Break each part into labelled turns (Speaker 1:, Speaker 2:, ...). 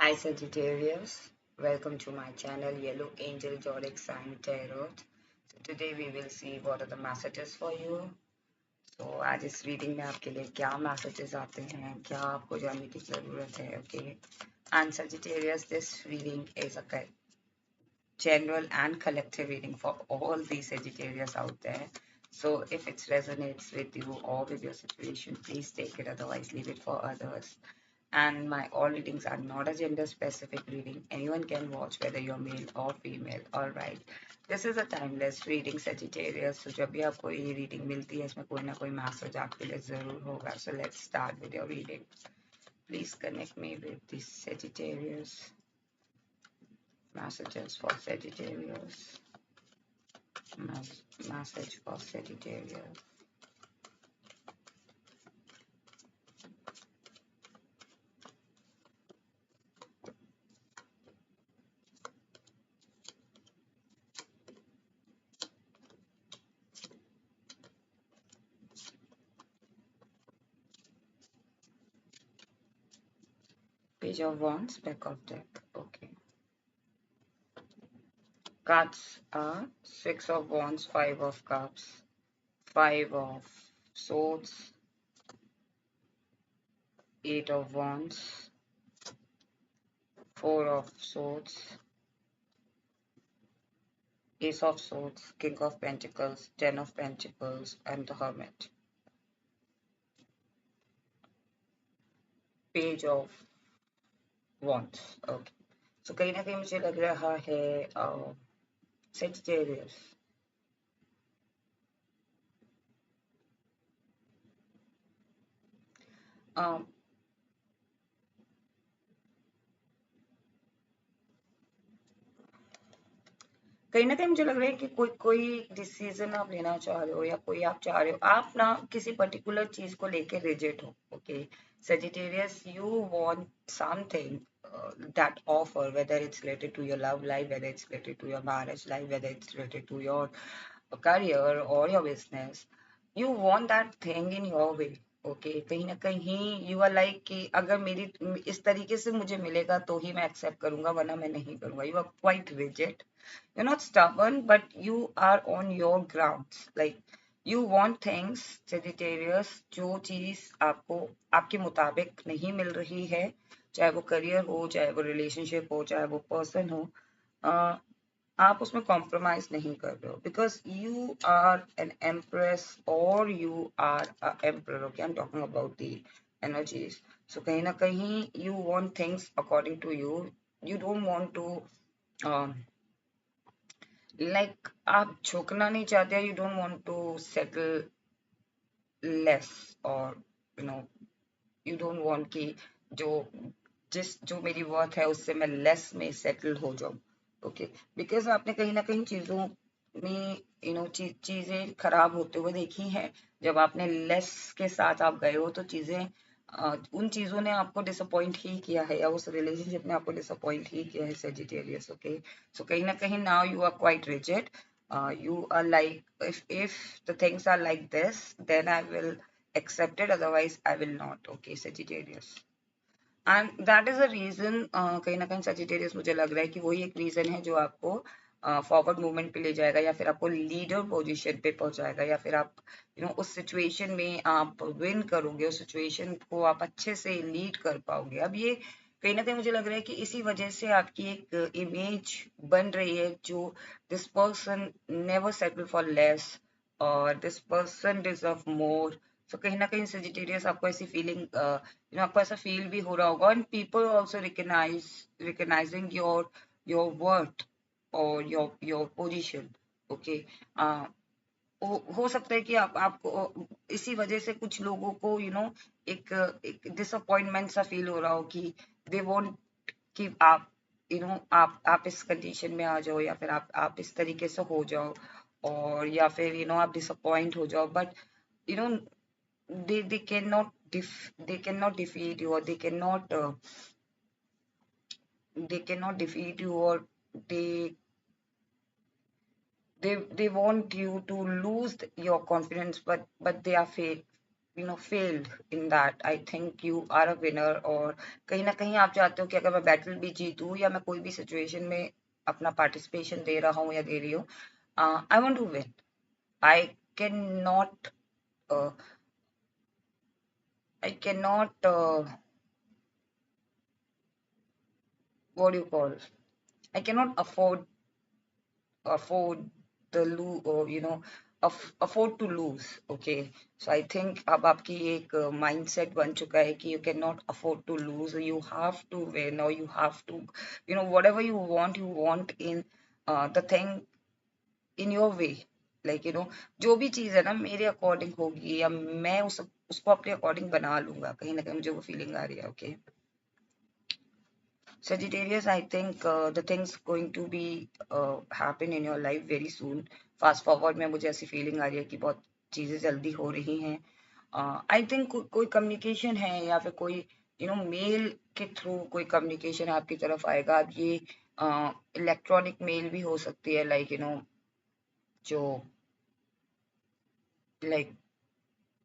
Speaker 1: Hi Sagittarius, welcome to my channel Yellow Angel Zodiac Sign Tarot. So today we will see what are the messages for you. So आज इस reading में आपके लिए क्या messages आते हैं, क्या आपको जानने की ज़रूरत है, okay? And Sagittarius, this reading is a general and collective reading for all these Sagittarius out there. So if it resonates with you or with your situation, please take it, otherwise leave it for others. And my all readings are not a gender specific reading. Anyone can watch whether you're male or female. All right. This is a timeless reading Sagittarius. So जब भी आपको ये reading मिलती है इसमें कोई ना कोई message आपके लिए जरूर होगा. So let's start with your reading. Please connect me with this Sagittarius. Messages for Sagittarius. Message for Sagittarius. Page of Wands, back of deck. Okay. Cards are Six of Wands, Five of Cups, Five of Swords, Eight of Wands, Four of Swords, Ace of Swords, King of Pentacles, Ten of Pentacles, and the Hermit. Page of Wands. Okay. So कहीं ना कहीं मुझे लग रहा है Sagittarius. Um, कहीं ना कहीं मुझे लग रहा है कि कोई कोई डिसीजन आप लेना चाह रहे हो या कोई आप चाह रहे हो आप ना किसी पर्टिकुलर चीज को लेके रिजिड हो. Okay Sagittarius, you want something that offer, whether it's related to your love life, whether it's related to your marriage life, whether it's related to your career or your business. You want that thing in your way. Okay कहीं ना कहीं you are like कि अगर मेरी इस तरीके से मुझे मिलेगा तो ही मैं एक्सेप्ट करूंगा वरना मैं नहीं करूंगा. You are quite rigid. You're not stubborn, but you are on your grounds. Like you want things, Sagittarius, जो चीज आपको आपके मुताबिक नहीं मिल रही है, चाहे वो करियर हो, चाहे वो रिलेशनशिप हो, चाहे वो पर्सन हो, आप उसमें कॉम्प्रोमाइज नहीं कर रहे हो because you are an empress और you are a emperor. Okay I am talking about the energies. So कहीं ना कहीं you want things according to you. You don't want to like आप झुकना नहीं चाहते. You don't want to settle less और you know you don't want कि जो जो मेरी वर्थ है उससे मैं लेस में सेटल हो जाऊं. ओके बिकॉज आपने कहीं ना कहीं चीजों में चीजें खराब होते हुए देखी हैं. जब आपने लेस के साथ आप गए हो तो चीजें उन चीजों ने आपको डिसअपॉइंट ही किया है या उस रिलेशनशिप ने आपको डिसअपॉइंट ही किया है Sagittarius. ओके सो कहीं ना कहीं now you are quite rigid. You are like if the things are like this then I will accept it, otherwise I will not. Okay Sagittarius. And that is a reason. कहीं ना कहीं Sagittarius मुझे लग रहा है कि वही एक रीजन है जो आपको फॉरवर्ड मूवमेंट पे ले जाएगा या फिर आपको लीडर पोजीशन पे पहुंचाएगा या फिर आप उस सिचुएशन में आप विन करोगे. उस सिचुएशन को आप अच्छे से लीड कर पाओगे. अब ये कहीं ना कहीं मुझे लग रहा है कि इसी वजह से आपकी एक इमेज बन रही है जो this person never settle for less और दिस पर्सन डिजर्व मोर. सो कहीं ना कहीं Sagittarius आपको ऐसी फीलिंग आपको ऐसा फील भी हो रहा होगा and people also recognising your worth और योर पोजिशन. ओके हो सकता है कि आपको इसी वजह से कुछ लोगों को एक एक डिसअपॉइंटमेंट सा फील हो रहा हो कि दे वॉन्ट कि आप आप इस कंडीशन में आ जाओ या फिर आप इस तरीके से हो जाओ और या फिर आप डिसअपॉइंट हो जाओ. But you know they cannot they cannot defeat you or they cannot defeat you or they they want you to lose your confidence, but they are failed in that. I think you are a winner, और कहीं ना कहीं आप चाहते हो कि अगर मैं बैटल भी जीतूं या मैं कोई भी सिचुएशन में अपना पार्टिसिपेशन दे रहा हूँ या दे रही हूँ, I want to win. I cannot uh, I cannot what do you call, I cannot afford the lose, or afford to lose. Okay, so I think अब आपकी एक mindset बन चुका है कि you cannot afford to lose, you have to win, or you have to, whatever you want in the thing in your way. Like जो भी चीज है ना मेरे अकॉर्डिंग होगी, या मैं उसको अपने अकॉर्डिंग बना लूंगा, कहीं ना कहीं मुझे वो फीलिंग आ रही है. Okay, Sagittarius, I think the things going to be happen in your life very soon. Fast forward में मुझे ऐसी फीलिंग आ रही है कि बहुत चीजें जल्दी हो रही हैं. आई थिंक कोई कम्युनिकेशन है, या फिर कोई मेल के थ्रू कोई कम्युनिकेशन आपकी तरफ आएगा. अब ये इलेक्ट्रॉनिक मेल भी हो सकती है, लाइक जो लाइक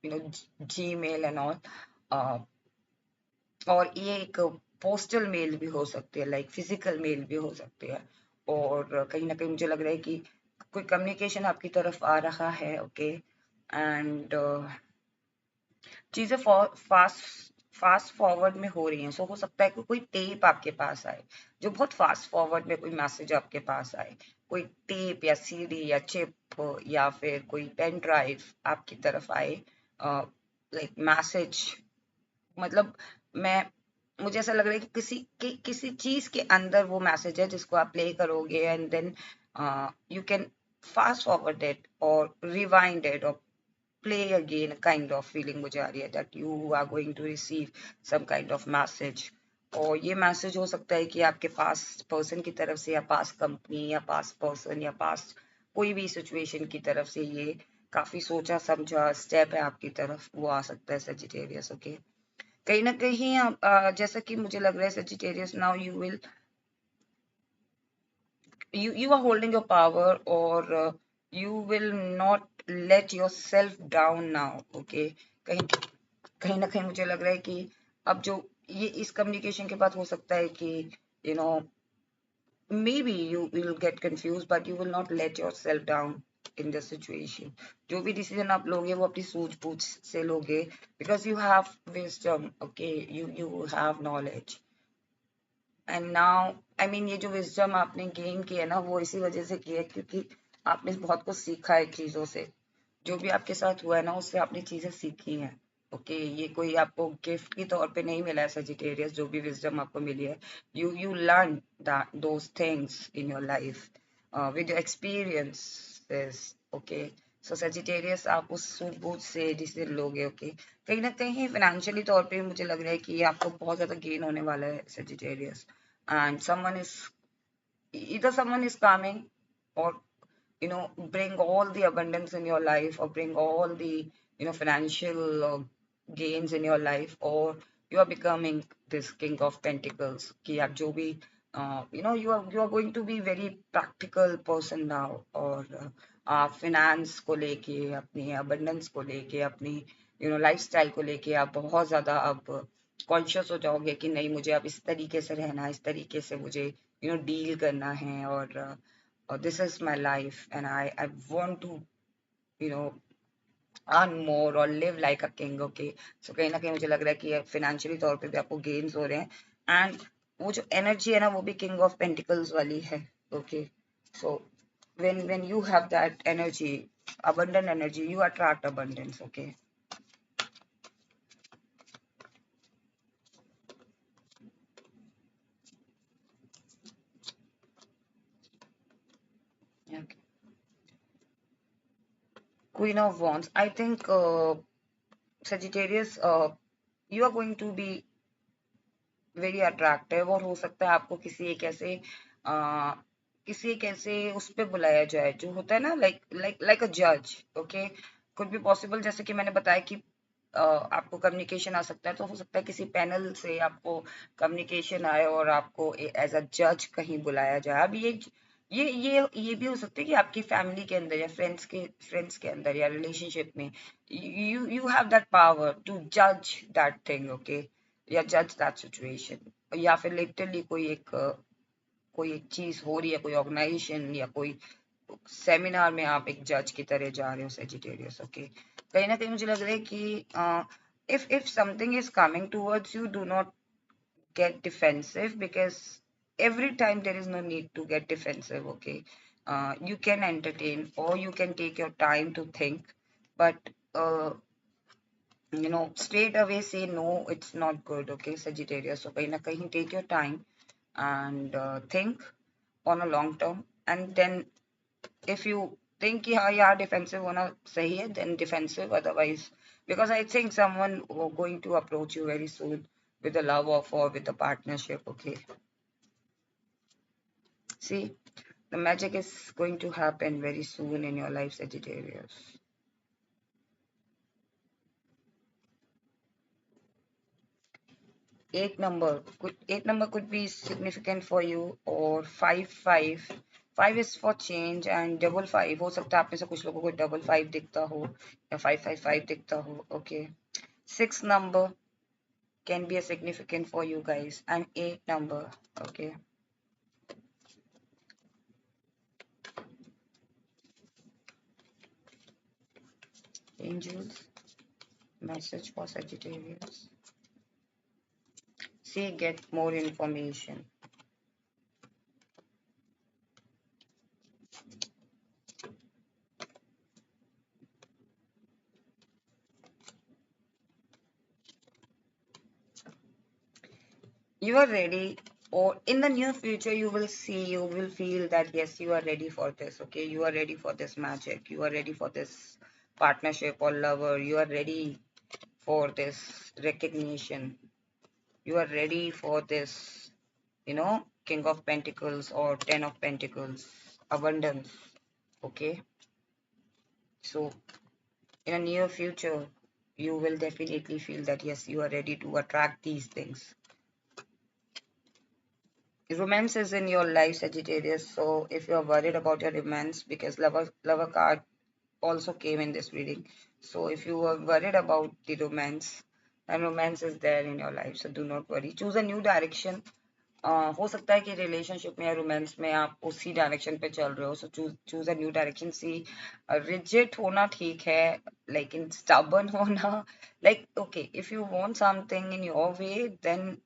Speaker 1: Gmail एंड ऑल, और ये एक पोस्टल मेल भी हो सकती है, लाइक फिजिकल मेल भी हो सकती है. और कहीं ना कहीं मुझे लग रहा है कि कोई कम्युनिकेशन आपकी तरफ आ रहा है. ओके, एंड चीजें फास्ट फॉरवर्ड में हो रही हैं. सो हो सकता है कि कोई टेप आपके पास आए, जो बहुत फास्ट फॉरवर्ड में कोई मैसेज आपके पास आए. कोई टेप या सीडी या चिप या फिर कोई पेन ड्राइव आपकी तरफ आए, लाइक मैसेज. मतलब मैं मुझे ऐसा लग रहा है कि किसी चीज के अंदर वो मैसेज है जिसको आप प्ले करोगे, and then you can fast forward it और रिवाइंड इट और play again. Kind of feeling मुझे आ रही है that you are going to receive some kind of message. और ये मैसेज हो सकता है कि आपके पास पर्सन की तरफ से, या पास कंपनी, या पास पर्सन, या पास कोई भी सिचुएशन की तरफ से ये काफी सोचा समझा स्टेप है आपकी तरफ, वो आ सकता है सजिटेरियस. ओके, कहीं ना कहीं जैसा कि मुझे लग रहा है Sagittarius, now you are holding your power, or you will not let yourself down now. Okay, कहीं कहीं ना कहीं मुझे लग रहा है कि अब जो ये इस कम्युनिकेशन के बाद हो सकता है कि you know maybe you will get confused, but you will not let yourself down in the situation. जो भी डिसीजन आप लोगे वो अपनी सूझबूझ से लोगे, because you have wisdom. Okay, you have knowledge, and now I mean ये जो विजडम आपने गेन की है ना, वो इसी वजह से की है क्योंकि आपने बहुत कुछ सीखा है चीजों से. जो भी आपके साथ हुआ है ना, उससे आपने चीजें सीखी हैं. ओके, ये कोई आपको गिफ्ट के तौर पे नहीं मिला है सजिटेरियस, जो भी विजडम आपको मिली है, you learn those things in your life with your experiences. Okay, so Sagittarius आप उस सूझबूझ से जिसे लोगे. ओके, कहीं ना कहीं फाइनेंशियली तौर पे मुझे लग रहा है कि आपको बहुत ज्यादा गेन होने वाला है Sagittarius. And someone is coming, or bring all the abundance in your life, or bring all the financial gains in your life, or you are becoming this king of pentacles कि आप जो भी you are going to be very practical person now. और आप finance को लेके, अपनी abundance को लेके, अपनी lifestyle को लेके आप बहुत ज्यादा अब कॉन्शियस हो जाओगे कि नहीं, मुझे अब इस तरीके से रहना है, इस तरीके से मुझे डील करना है. और this is my life, and I want to you know earn more और live like a king. Okay, so कहीं ना कहीं मुझे लग रहा है कि फाइनेंशियली तौर पे भी आपको गेन्स हो रहे हैं, एंड वो जो एनर्जी है ना, वो भी किंग ऑफ पेंटिकल्स वाली है. Okay, so when you have that energy, abundant energy, you attract abundance. Okay, okay. Queen of Wands, I think Sagittarius, you are going to be very attractive, और हो सकता है आपको किसी एक ऐसे उस पे बुलाया जाए जो होता है ना, लाइक अ जज. ओके, कुड बी पॉसिबल, जैसे कि मैंने बताया कि आपको कम्युनिकेशन आ सकता है, तो हो सकता है किसी पैनल से आपको कम्युनिकेशन आए और आपको एज अ जज कहीं बुलाया जाए. अब ये भी हो सकता है कि आपकी फैमिली के अंदर या फ्रेंड्स के अंदर या रिलेशनशिप में you have that power to जज दैट थिंग, ओके, या जज दैट सिचुएशन, या फिर लिटरली कोई एक चीज हो रही है, कोई ऑर्गेनाइजेशन या कोई सेमिनार में आप एक जज की तरह जा रहे हो सेजिटेरियस, ओके। कहीं ना कहीं मुझे लग रहा है कि if something is coming towards you, do not get defensive, because every time there is no need to get defensive, okay. You can entertain or you can take your time to think, but straight away say no, it's not good, okay, Sagittarius. So kahin na kahin take your time and think on a long term, and then if you think कि हाँ यार defensive होना सही है, then defensive, otherwise, because I think someone going to approach you very soon with a love offer or with a partnership, okay. See, the magic is going to happen very soon in your life, Sagittarius. 8 number could be significant for you, or 5 5. 5 is for change, and double 5 हो सकता है आप में से कुछ लोगों को double 5 दिखता हो या 5 5 5 दिखता हो, okay. 6 number can be a significant for you guys, and 8 number, okay. Angels, message for Sagittarius. See, get more information. You are ready, or in the near future you will feel that yes, you are ready for this, okay. You are ready for this magic, you are ready for this partnership or lover, you are ready for this recognition, you are ready for this, King of Pentacles or 10 of Pentacles, abundance, okay. So in a near future you will definitely feel that yes, you are ready to attract these things. Romance is in your life, Sagittarius. So if you're worried about your romance, because lover card also came in this reading. So if you were worried about the romance, then romance is there in your life. So do not worry. Choose a new direction. हो सकता है कि relationship में या romance में आप उसी direction पे चल रहे हो, so choose a new direction. See, rigid होना ठीक है, लेकिन स्टबर्न होना, like okay, if you want something in your way, then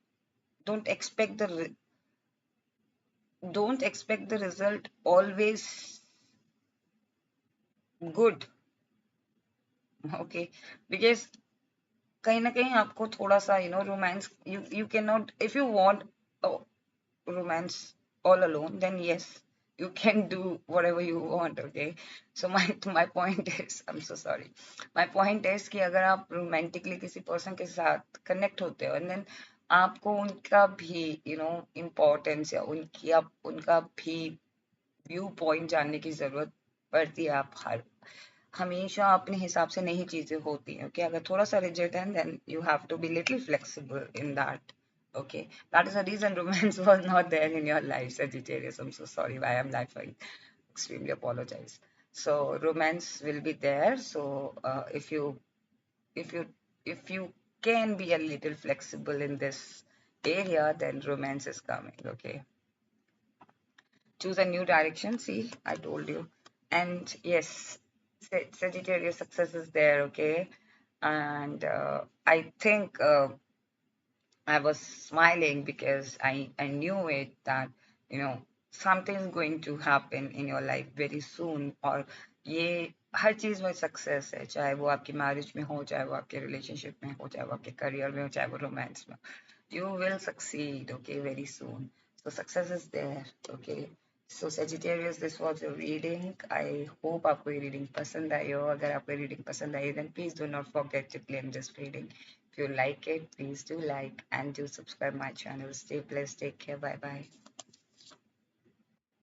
Speaker 1: don't expect the don't expect the result always good, okay, because कहीं ना कहीं आपको थोड़ा सा romance, you cannot, if you want a romance all alone, then yes, you can do whatever you want, okay. So my point is, I'm so sorry, my point is कि अगर आप romantically किसी person के साथ connect होते हो, and then आपको उनका भी importance या उनका भी व्यू पॉइंट जानने की जरूरत पड़ती है. आप हमेशा अपने हिसाब से नहीं चीजें होती हैं, ओके. अगर थोड़ा सा रिजिड है, then you have to be little flexible in that, okay. That is the reason romance was not there in your life, Sagittarius. I'm so sorry why I'm laughing, extremely apologize. So romance will be there. So if you if you can be a little flexible in this area, then romance is coming, okay. Choose a new direction. See, I told you. And yes, Sagittarius success is there, okay. And I think I was smiling because I knew it, that something is going to happen in your life very soon. और ये हर चीज में success है, चाहे वो आपकी marriage में हो, चाहे वो आपके रिलेशनशिप में हो, चाहे वो आपके करियर में हो, चाहे वो रोमांस में हो. You will succeed, okay, very soon. So success is there, okay. So Sagittarius, this was your reading. I hope आपको ये reading पसंद आई हो. अगर आपको ये reading पसंद आई, then please do not forget to claim this reading. If you like it, please do like and do subscribe my channel. Stay blessed. Take care. Bye bye.